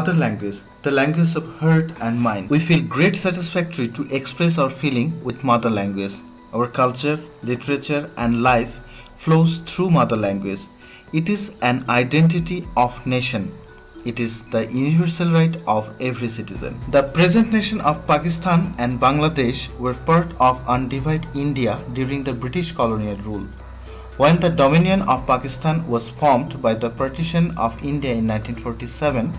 Mother language, the language of heart and mind. We feel great satisfaction to express our feeling with mother language. Our culture, literature and life flows through mother language. It is an identity of nation. It is the universal right of every citizen. The present nation of Pakistan and Bangladesh were part of undivided India during the British colonial rule. When the Dominion of Pakistan was formed by the partition of India in 1947,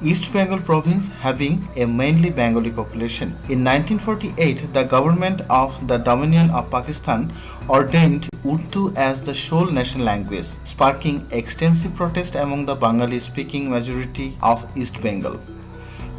East Bengal province having a mainly Bengali population. In 1948, the government of the Dominion of Pakistan ordained Urdu as the sole national language, sparking extensive protest among the Bengali-speaking majority of East Bengal.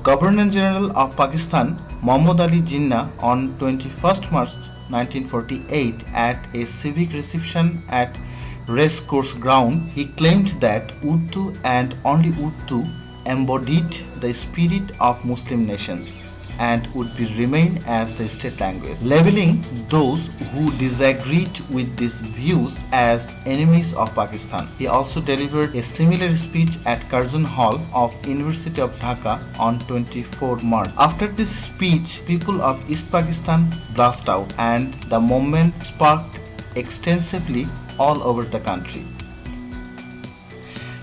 Governor General of Pakistan, Muhammad Ali Jinnah, on 21st March 1948 at a civic reception at Racecourse Ground, he claimed that Urdu and only Urdu embodied the spirit of Muslim nations and would be remain as the state language, labeling those who disagreed with these views as enemies of Pakistan. He also delivered a similar speech at Curzon Hall of University of Dhaka on 24 March. After this speech, people of East Pakistan burst out and the movement sparked extensively all over the country.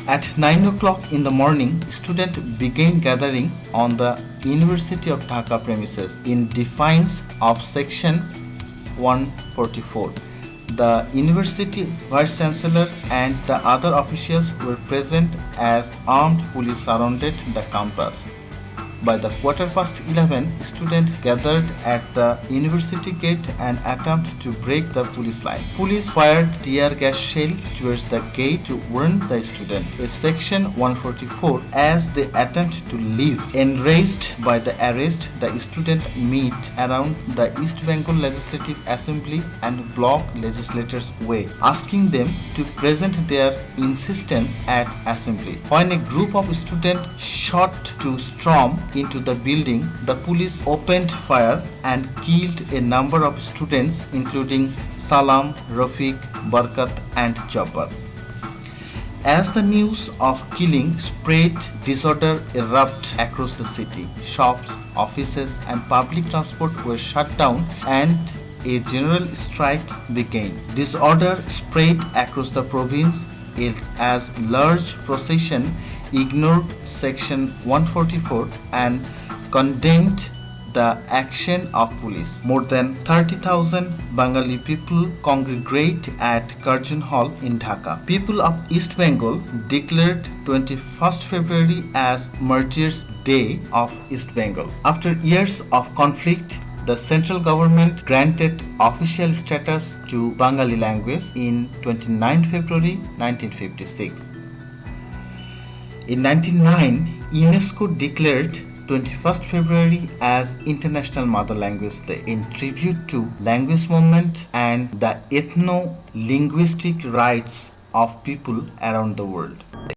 At 9 o'clock in the morning, students began gathering on the University of Dhaka premises in defiance of Section 144. The university vice chancellor and the other officials were present as armed police surrounded the campus. By the 11:15, students gathered at the university gate and attempted to break the police line. Police fired tear gas shell towards the gate to warn the students. A Section 144 as they attempt to leave. Enraged by the arrest, the students meet around the East Bengal Legislative Assembly and block legislators' way, asking them to present their insistence at assembly. When a group of students shot to storm into the building, the police opened fire and killed a number of students including Salam, Rafiq, Barkat and Jabbar. As the news of killing spread, disorder erupted across the city. Shops, offices and public transport were shut down and a general strike began. Disorder spread across the province as large procession ignored Section 144 and condemned the action of police. More than 30,000 Bengali people congregate at Curzon Hall in Dhaka. People of East Bengal declared 21st February as Martyrs' Day of East Bengal. After years of conflict, the central government granted official status to Bengali language in 29 February 1956. In 1999, UNESCO declared 21st February as International Mother Language Day in tribute to language movement and the ethno-linguistic rights of people around the world.